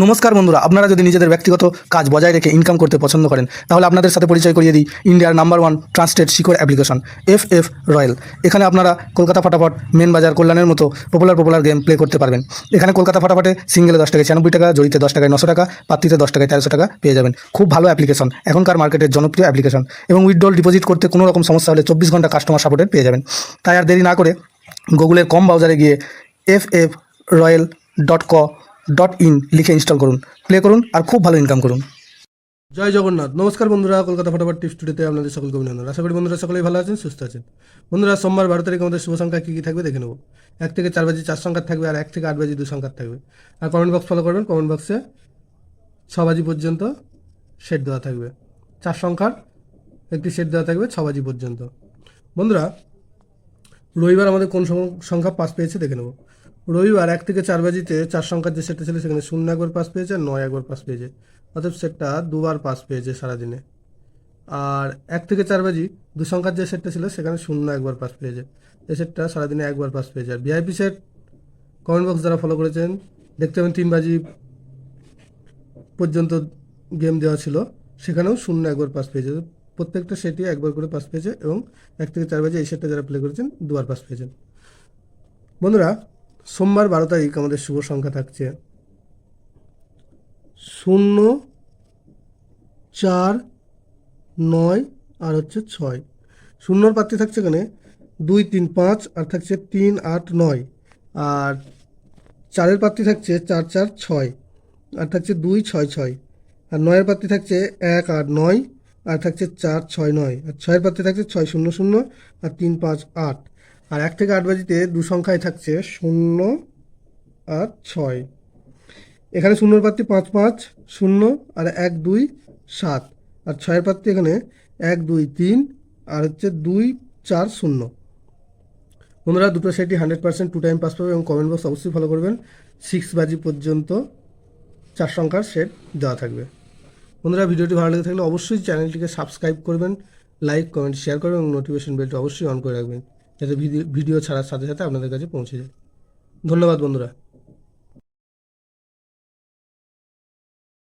নমস্কার বন্ধুরা, আপনারা যদি নিজেদের ব্যক্তিগত কাজ বজায় রেখে ইনকাম করতে পছন্দ করেন তাহলে আপনাদের সাথে পরিচয় করিয়ে দিই ইন্ডিয়ার নাম্বার 1 ট্রান্সটেড শিকড় অ্যাপ্লিকেশন FF রয়্যাল। এখানে আপনারা কলকাতা ফাটাফাট, মেন বাজার, কল্যাণের মতো পপুলার গেম প্লে করতে পারবেন। এখানে কলকাতা ফাটাফাটে সিঙ্গেলে 10 টাকায় 96 টাকা, জড়িতে 10 টাকায় 900 টাকা, পাত্রিতে 10 টাকায় 1300 টাকা পেয়ে যাবেন। খুব ভালো অ্যাপ্লিকেশন, এখনকার মার্কেটের জনপ্রিয় অ্যাপ্লিকেশন এবং উইথড্রল ডিপোজিট করতে কোনো রকম সমস্যা হলে 24 ঘন্টা কাস্টমার সাপোর্টের পেয়ে যাবেন। তাই আর দেরি না করে গুগলের কম ব্রাউজারে গিয়ে ffroyal.co.in লিখে ইনস্টল করুন, প্লে করুন আর খুব ভালো ইনকাম করুন। জয় জগন্নাথ। নমস্কার বন্ধুরা, কলকাতা ফটাফট টিপস টুডেতে আপনাদের সকলকে অভিনন্দন। আশা করি বন্ধুরা সকলেই ভালো আছেন, সুস্থ আছেন। বন্ধুরা, সোমবার 12 তারিখ আমাদের শুভ সংখ্যা কী কী থাকবে দেখে নেব। 1 থেকে 4 বাজি 4 সংখ্যার থাকবে, আর 1 থেকে 8 বাজি 2 সংখ্যার থাকবে। আর কমেন্ট বক্স ফলো করবেন, কমেন্ট বক্সে 6 বাজি পর্যন্ত সেট দেওয়া থাকবে। 4 সংখ্যার একটি সেট দেওয়া থাকবে 6 বাজি পর্যন্ত। বন্ধুরা, রবিবার আমাদের কোন সংখ্যা পাস পেয়েছে দেখে নেব। রবিবার 1 থেকে 4 বাজিতে 4 সংখ্যার যে সেটটা ছিল সেখানে 0 একবার পাস পেয়েছে আর 9 একবার পাস পেয়েছে, অর্থাৎ সেটটা দুবার পাস পেয়েছে সারাদিনে। আর 1 থেকে 4 বাজি 2 সংখ্যার যে সেটটা ছিল সেখানে 0 একবার পাস পেয়েছে, এই সেটটা সারাদিনে একবার পাস পেয়েছে। আর ভিআইপি সেট কমেন্ট বক্স যারা ফলো করেছেন দেখতে পাবেন 3 বাজি পর্যন্ত গেম দেওয়া ছিল, সেখানেও 0 একবার পাস পেয়েছে। প্রত্যেকটা সেটই একবার করে পাস পেয়েছে এবং 1 থেকে 4 বাজি এই সেটটা যারা প্লে করেছেন দুবার পাস পেয়েছেন। বন্ধুরা, সোমবার 12 তারিখ আমাদের শুভ সংখ্যা থাকছে 0, 4, 9 আর হচ্ছে 6। 0 প্রার্থী থাকছে এখানে 2, 3, 5 আর থাকছে 3, 8, 9। আর 4 প্রার্থী থাকছে 4, 4, 6 আর থাকছে 2, 6, 6। আর 9 প্রার্থী থাকছে 1, 8, 9 আর থাকছে 4, 6, 9। আর 6 প্রার্থী থাকছে 6, 0, 0 আর 3, 5, 8। আর 1 থেকে 8 বাজিতে 2 সংখ্যায় থাকছে 0 আর 6। এখানে 0 প্রার্থী 5, 5, 0 আর 1, 2, 7। আর 6 প্রার্থী এখানে 1, 2, 3 আর হচ্ছে 2, 4, 0। বন্ধুরা, দুটো সেটই 100% 2 টাইম পাস পাবে এবং কমেন্ট বক্স অবশ্যই ফলো করবেন। 6 বাজি পর্যন্ত 4 সংখ্যার সেট দেওয়া থাকবে। বন্ধুরা, ভিডিওটি ভালো লেগে থাকলে অবশ্যই চ্যানেলটিকে সাবস্ক্রাইব করবেন, লাইক, কমেন্ট, শেয়ার করবেন এবং নোটিফিকেশন বেলটি অবশ্যই অন করে রাখবেন যাতে ভিডিও ছাড়ার সাথে সাথে আপনাদের কাছে পৌঁছে যায়। ধন্যবাদ বন্ধুরা।